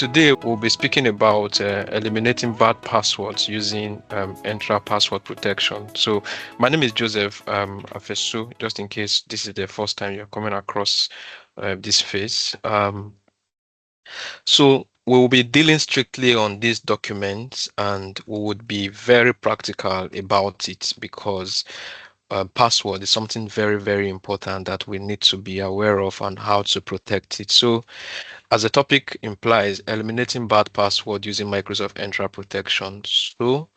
today we'll be speaking about eliminating bad passwords using Entra password protection. So my name is Joseph Afeso, just in case this is the first time you're coming across this phase. So we will be dealing strictly on these documents, and we would be very practical about it because password is something very, very important that we need to be aware of and how to protect it. So as the topic implies, eliminating bad password using Microsoft Entra protection. So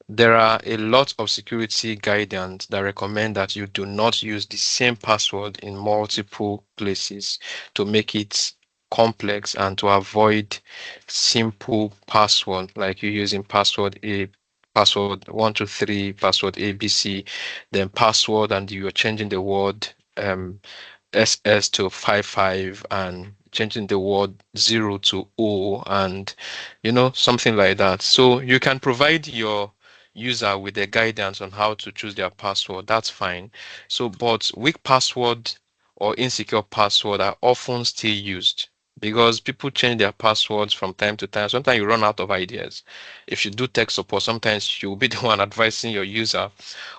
there are a lot of security guidance that recommend that you do not use the same password in multiple places to make it complex and to avoid simple password like you using password A, password 123, password ABC, then password and you're changing the word SS to 55 and changing the word 0 to O and something like that. So you can provide your user with the guidance on how to choose their password. That's fine. So but weak password or insecure password are often still used because people change their passwords from time to time. Sometimes you run out of ideas. If you do tech support, sometimes you'll be the one advising your user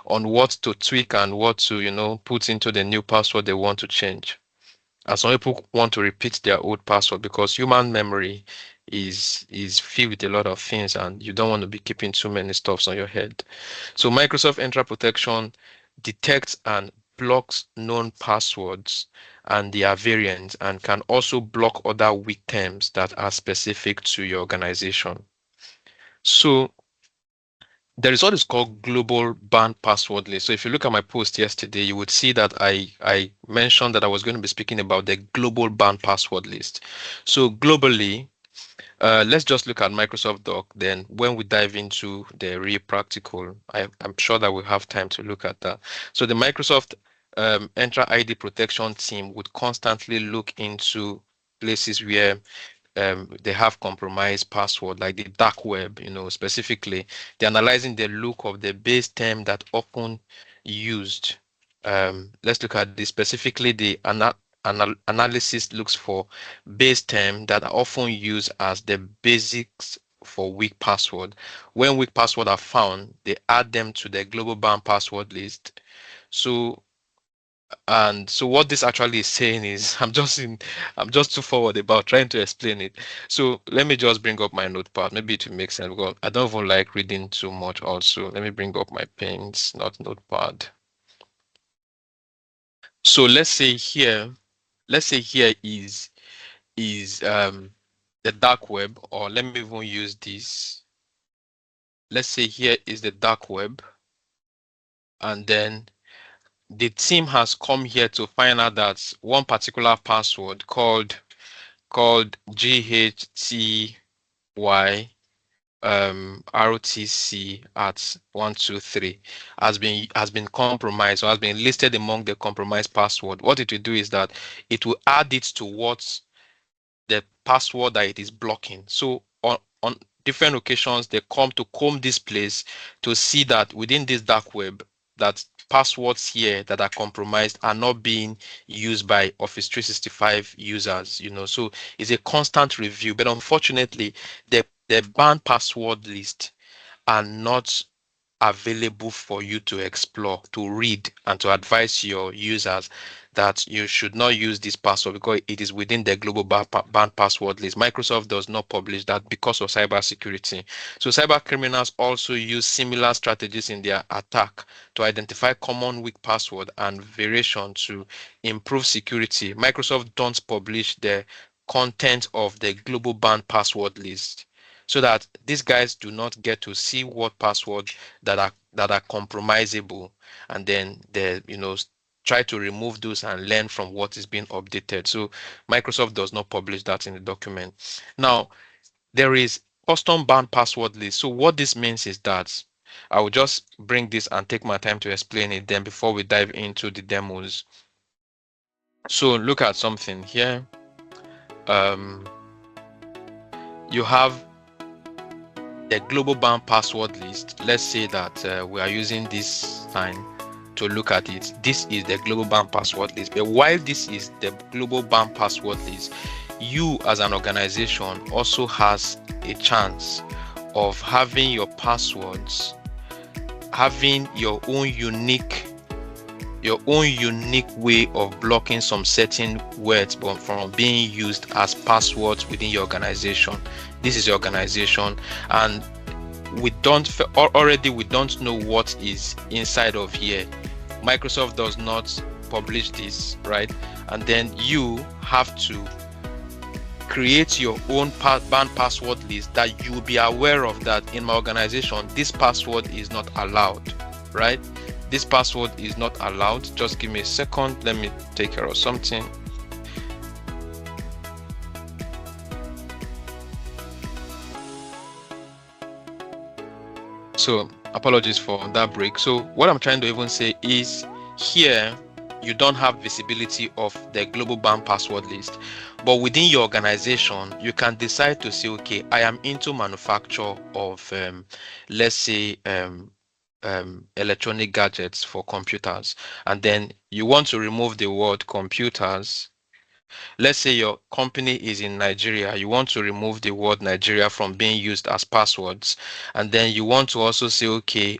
on what to tweak and what to put into the new password they want to change. And some people want to repeat their old password because human memory is filled with a lot of things and you don't want to be keeping too many stuffs on your head. So Microsoft Entra Protection detects and blocks known passwords and their variants and can also block other weak terms that are specific to your organization. So there is what is called global banned password list. So if you look at my post yesterday, you would see that I mentioned that I was going to be speaking about the global banned password list. So globally, let's just look at Microsoft Doc. Then when we dive into the real practical, I'm sure that we'll have time to look at that. So the Microsoft Entra ID protection team would constantly look into places where they have compromised password, like the dark web, specifically. They're analyzing the look of the base term that often used. Let's look at this specifically. The analysis looks for base term that are often used as the basics for weak password. When weak password are found, they add them to the global ban password list. So what this actually is saying is I'm just too forward about trying to explain it. So let me just bring up my notepad. Maybe it will make sense because I don't even like reading too much also. Let me bring up my pens, not notepad. So let's say here is the dark web, or let me even use this. Let's say here is the dark web, and then the team has come here to find out that one particular password called GHTY ROTC at 123 has been compromised or has been listed among the compromised password. What it will do is that it will add it to what's the password that it is blocking. So on different occasions, they come to comb this place to see that within this dark web, that passwords here that are compromised are not being used by Office 365 users, So it's a constant review. But unfortunately, the banned password list are not available for you to explore, to read, and to advise your users that you should not use this password because it is within the global banned password list. Microsoft does not publish that because of cybersecurity. So cyber criminals also use similar strategies in their attack to identify common weak password and variation to improve security. Microsoft don't publish the content of the global banned password list so that these guys do not get to see what password that are compromisable, and then they try to remove those and learn from what is being updated. So Microsoft does not publish that in the document. Now there is custom banned password list. So what this means is that I will just bring this and take my time to explain it then before we dive into the demos. So look at something here. You have the global banned password list. Let's say that we are using this sign to look at it. This is the global banned password list. But while this is the global banned password list, you as an organization also has a chance of having your passwords, having your own unique way of blocking some certain words from being used as passwords within your organization. This is your organization, and we don't know what is inside of here. Microsoft does not publish this, right? And then you have to create your own banned password list that you will be aware of, that in my organization this password is not allowed, right? This password is not allowed. Just give me a second, let me take care of something. So apologies for that break. So what I'm trying to even say is, here you don't have visibility of the global ban password list, but within your organization you can decide to say, okay, I am into manufacture of let's say electronic gadgets for computers, and then you want to remove the word computers. Let's say your company is in Nigeria, you want to remove the word Nigeria from being used as passwords, and then you want to also say, okay,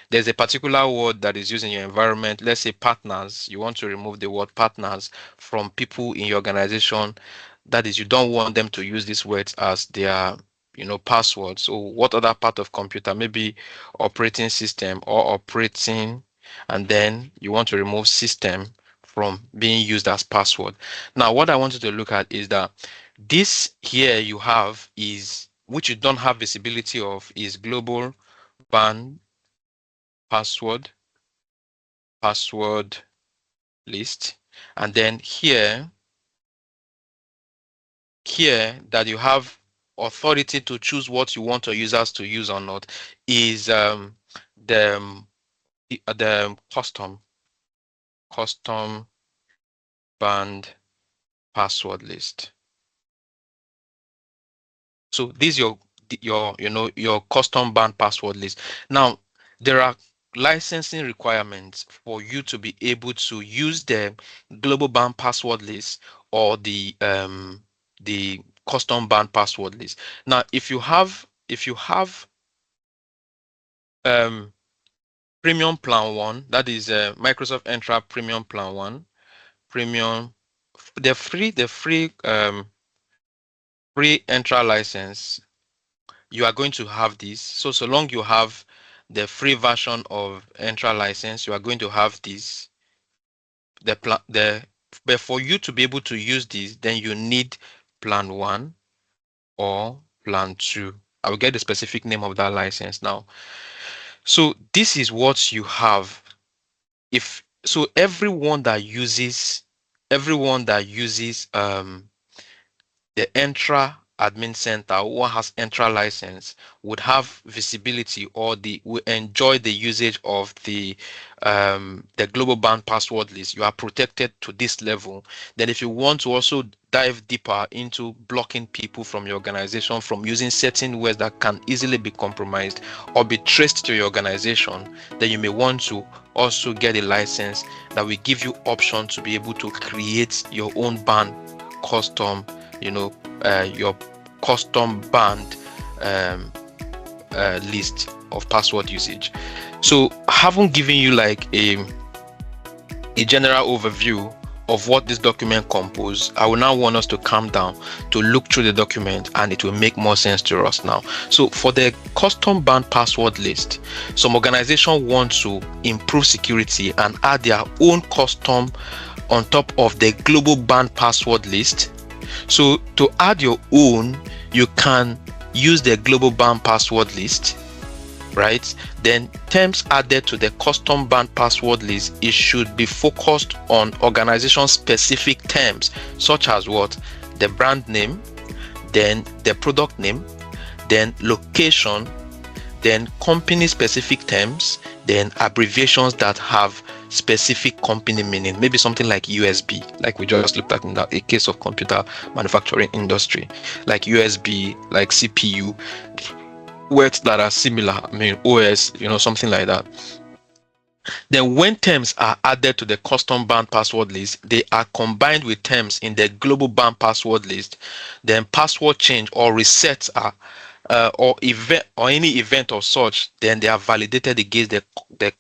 there's a particular word that is used in your environment, let's say partners, you want to remove the word partners from people in your organization. That is, you don't want them to use these words as their passwords. So what other part of computer, maybe operating system or operating, and then you want to remove system from being used as password. Now, what I wanted to look at is that this here you have is, which you don't have visibility of, is global ban password list. And then here that you have authority to choose what you want your users to use or not is the custom banned password list. So this is your custom banned password list. Now there are licensing requirements for you to be able to use the global banned password list or the custom banned password list. Now if you have premium plan 1, that is Microsoft Entra premium plan 1, premium, the free Entra license, you are going to have this. So long you have the free version of Entra license, you are going to have this. But for you to be able to use this, then you need plan 1 or plan 2. I will get the specific name of that license now. So this is what you have. Everyone that uses the Entra admin center, or has Entra license, would have visibility, or will enjoy the usage of the global banned password list. You are protected to this level. Then if you want to also dive deeper into blocking people from your organization from using certain words that can easily be compromised or be traced to your organization, then you may want to also get a license that will give you option to be able to create your own banned custom, your custom banned list of password usage. So having given you like a general overview of what this document composes, I will now want us to calm down to look through the document, and it will make more sense to us now. So for the custom banned password list, some organizations want to improve security and add their own custom on top of the global banned password list. So to add your own, you can use the global banned password list, right? Then terms added to the custom banned password list, it should be focused on organization specific terms, such as what? The brand name, then the product name, then location, then company specific terms, then abbreviations that have specific company meaning, maybe something like USB, like we just looked at in a case of computer manufacturing industry, like USB, like CPU, words that are similar, I mean OS, something like that. Then when terms are added to the custom banned password list, they are combined with terms in the global banned password list. Then password change or resets are or event or any event or such, then they are validated against the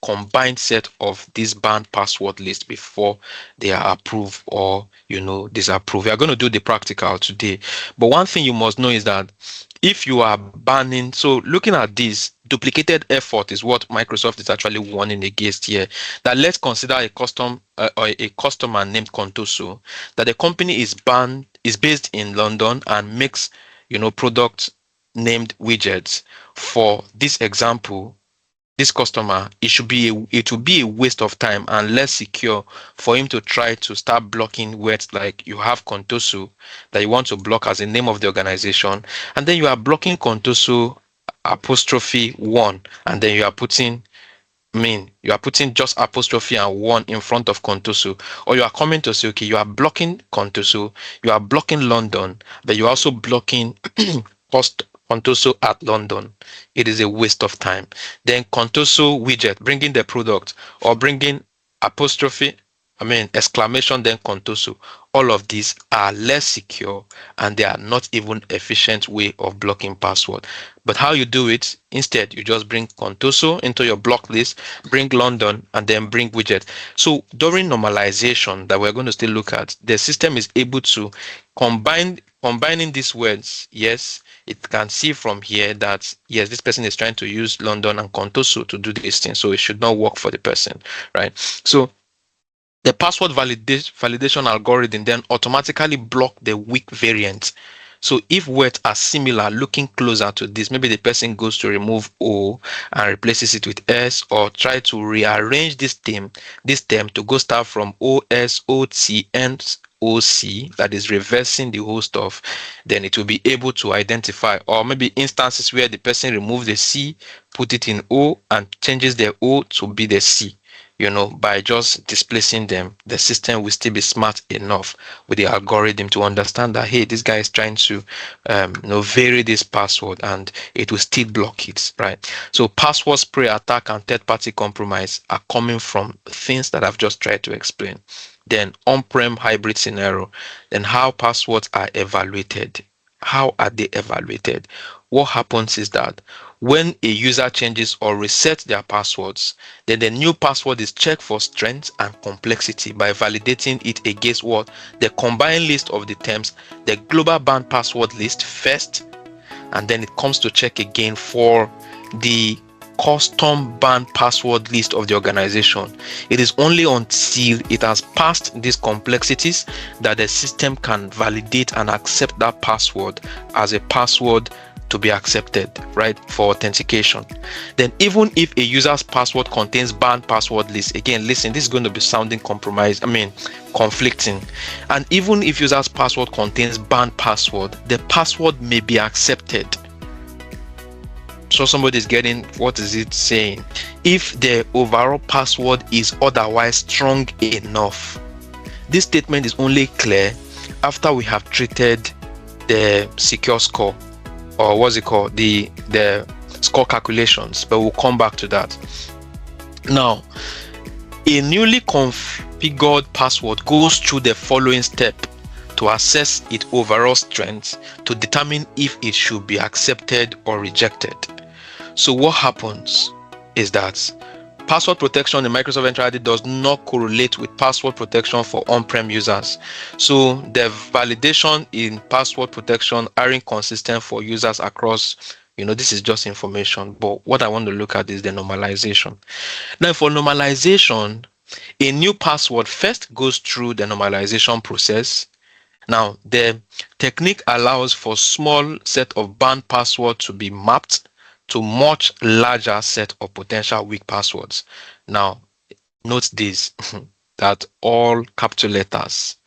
combined set of this banned password list before they are approved or disapproved. We are going to do the practical today. But one thing you must know is that if you are banning, so looking at this, duplicated effort is what Microsoft is actually warning against here. That let's consider a or a customer named Contoso, that the company is based in London and makes products named widgets. For this example, this customer, it will be a waste of time and less secure for him to try to start blocking words like you have Contoso that you want to block as the name of the organization, and then you are blocking Contoso apostrophe one, and then you are putting just apostrophe and one in front of Contoso, or you are coming to say, okay, you are blocking Contoso, you are blocking London, but you're also blocking post Contoso at London. It is a waste of time. Then Contoso widget, bringing the product, or bringing apostrophe, exclamation, then Contoso. All of these are less secure and they are not even efficient way of blocking password. But how you do it, instead, you just bring Contoso into your block list, bring London, and then bring widget. So during normalization that we're going to still look at, the system is able to combining these words. Yes, it can see from here that yes, this person is trying to use London and Contoso to do this thing, so it should not work for the person, right? So the password validation algorithm then automatically block the weak variant. So if words are similar, looking closer to this, maybe the person goes to remove O and replaces it with S, or try to rearrange this term to go start from OS, OT, and OC, that is reversing the whole stuff, then it will be able to identify, or maybe instances where the person removes the C, put it in O, and changes the O to be the C. By just displacing them, the system will still be smart enough with the algorithm to understand that, hey, this guy is trying to, vary this password, and it will still block it, right? So password spray attack and third-party compromise are coming from things that I've just tried to explain. Then on-prem hybrid scenario, then how passwords are evaluated. How are they evaluated? What happens is that when a user changes or resets their passwords, then the new password is checked for strength and complexity by validating it against what? The combined list of the terms, the global banned password list first, and then it comes to check again for the custom banned password list of the organization. It is only until it has passed these complexities that the system can validate and accept that password as a password to be accepted, right, for authentication. Then even if a user's password contains banned password list, again, listen, this is going to be sounding conflicting. And even if user's password contains banned password, the password may be accepted. So somebody is getting, what is it saying? If the overall password is otherwise strong enough. This statement is only clear after we have treated the secure score, or what's it called, the score calculations, but we'll come back to that. Now, a newly configured password goes through the following step to assess its overall strength to determine if it should be accepted or rejected. So what happens is that password protection in Microsoft Entra ID does not correlate with password protection for on-prem users. So the validation in password protection are inconsistent for users across, this is just information, but what I want to look at is the normalization. Now, for normalization, a new password first goes through the normalization process. Now, the technique allows for small set of banned passwords to be mapped to much larger set of potential weak passwords. Now, note this, that all capital letters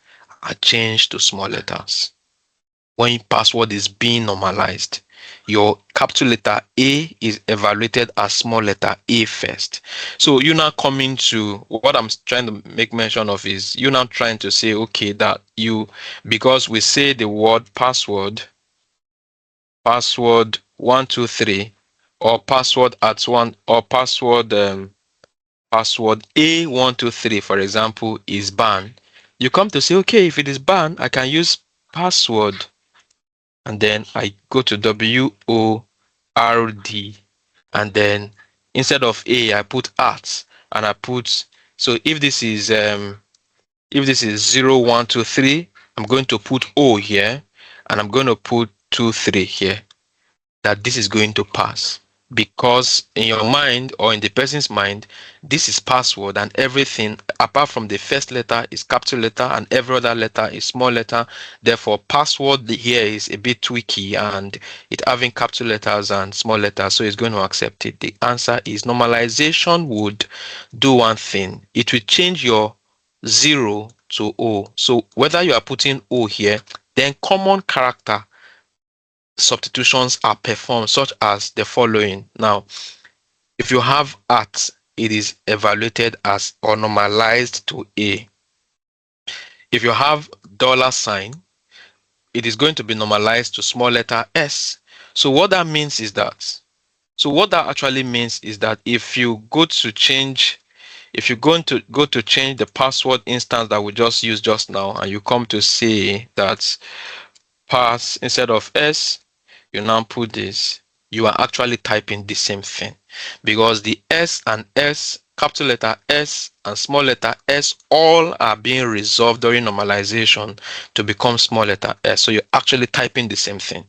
are changed to small letters. When your password is being normalized, your capital letter A is evaluated as small letter a first. So you're now coming to, what I'm trying to make mention of is, you're now trying to say, okay, that because we say the word password 123, or password at one, or password password A123, for example, is banned, you come to say, okay, if it is banned, I can use password, and then I go to WORD, and then instead of A, I put at, and I put, so if this is 0123, I'm going to put O here, and I'm going to put 23 here, that this is going to pass, because in your mind or in the person's mind, this is password, and everything apart from the first letter is capital letter and every other letter is small letter. Therefore, password here is a bit tricky, and it having capital letters and small letters, so it's going to accept it. The answer is normalization would do one thing. It will change your 0 to O. So whether you are putting O here, then common character substitutions are performed, such as the following. Now, if you have at, it is evaluated as or normalized to A. If you have $sign, it is going to be normalized to small letter s. So what that means is that, what that actually means is that if you go to change, if you're going to go to change the password instance that we just used just now, and you come to say that pass instead of s, you now put this, you are actually typing the same thing, because the S and S, capital letter S and small letter s, all are being resolved during normalization to become small letter s. So you're actually typing the same thing.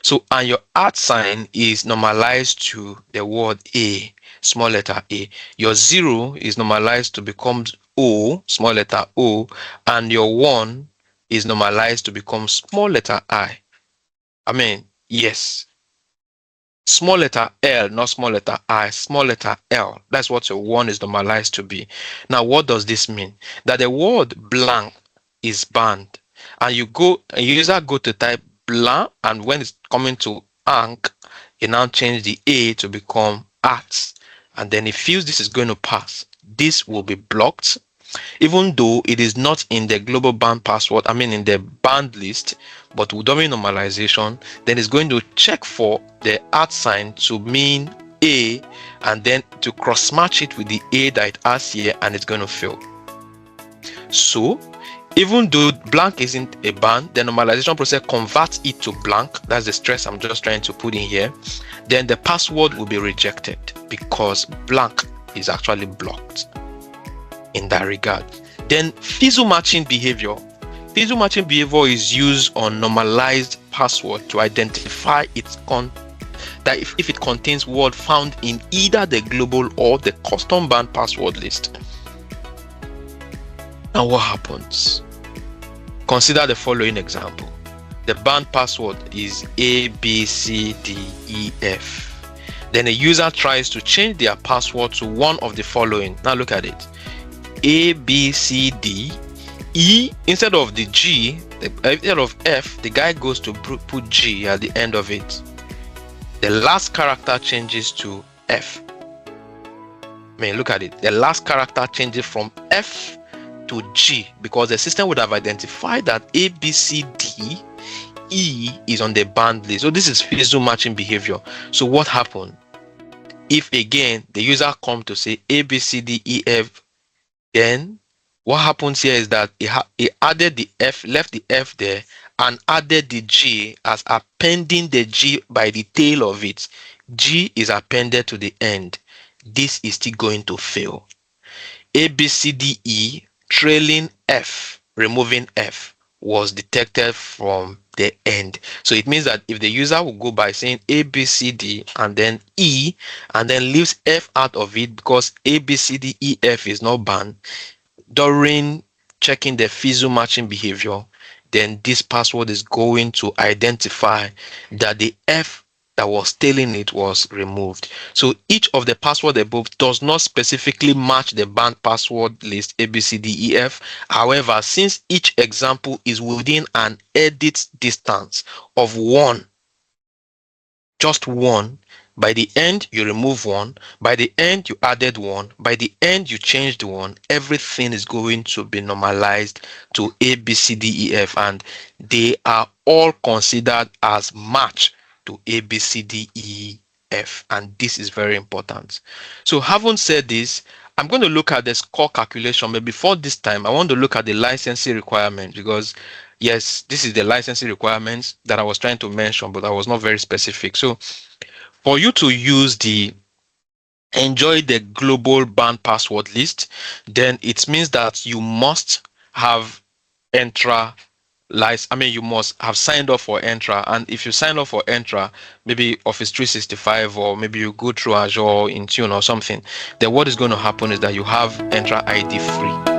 So, and your at sign is normalized to the word A, small letter A. Your 0 is normalized to become O, small letter O, and your 1 is normalized to become small letter I. Yes. Small letter L, not small letter I, small letter L. That's what your 1 is normalized to be. Now, what does this mean? That the word blank is banned, and a user go to type blank, and when it's coming to ank, you now change the A to become at, and then it feels this is going to pass. This will be blocked, even though it is not in the global banned password, in the banned list, but during normalization, then it's going to check for the at sign to mean A, and then to cross match it with the A that it has here, and it's going to fail. So even though blank isn't a ban, the normalization process converts it to blank. That's the stress I'm just trying to put in here. Then the password will be rejected because blank is actually blocked in that regard. Then fizzle matching behavior. Fizzle matching behavior is used on normalized password to identify that if it contains word found in either the global or the custom banned password list. Now what happens? Consider the following example. The banned password is ABCDEF. Then a user tries to change their password to one of the following. Now look at it. ABCD, E, instead of the G, instead of F, the guy goes to put G at the end of it. The last character changes to F. Look at it. The last character changes from F to G because the system would have identified that ABCD E is on the banned list. So this is fizzle matching behavior. So what happened? If again the user come to say ABCDEF, then what happens here is that he added the F, left the F there, and added the G as appending the G by the tail of it. G is appended to the end. This is still going to fail. ABCDE trailing F, removing F, was detected from the end. So it means that if the user will go by saying ABCD and then E and then leaves F out of it because ABCDEF is not banned, during checking the fizzle matching behavior, then this password is going to identify that the F that was tailing it was removed. So each of the password above does not specifically match the banned password list ABCDEF. However, since each example is within an edit distance of 1, just 1, by the end you remove 1, by the end you added 1, by the end you changed 1, everything is going to be normalized to ABCDEF, and they are all considered as match to ABCDEF, and this is very important. So having said this, I'm going to look at the score calculation, but before this time, I want to look at the licensing requirement because, yes, this is the licensing requirements that I was trying to mention, but I was not very specific. So, for you to use the enjoy the global banned password list, then it means that you must have Entra I mean, you must have signed up for Entra. And if you sign up for Entra, maybe Office 365, or maybe you go through Azure, Intune, or something, then what is going to happen is that you have Entra ID free.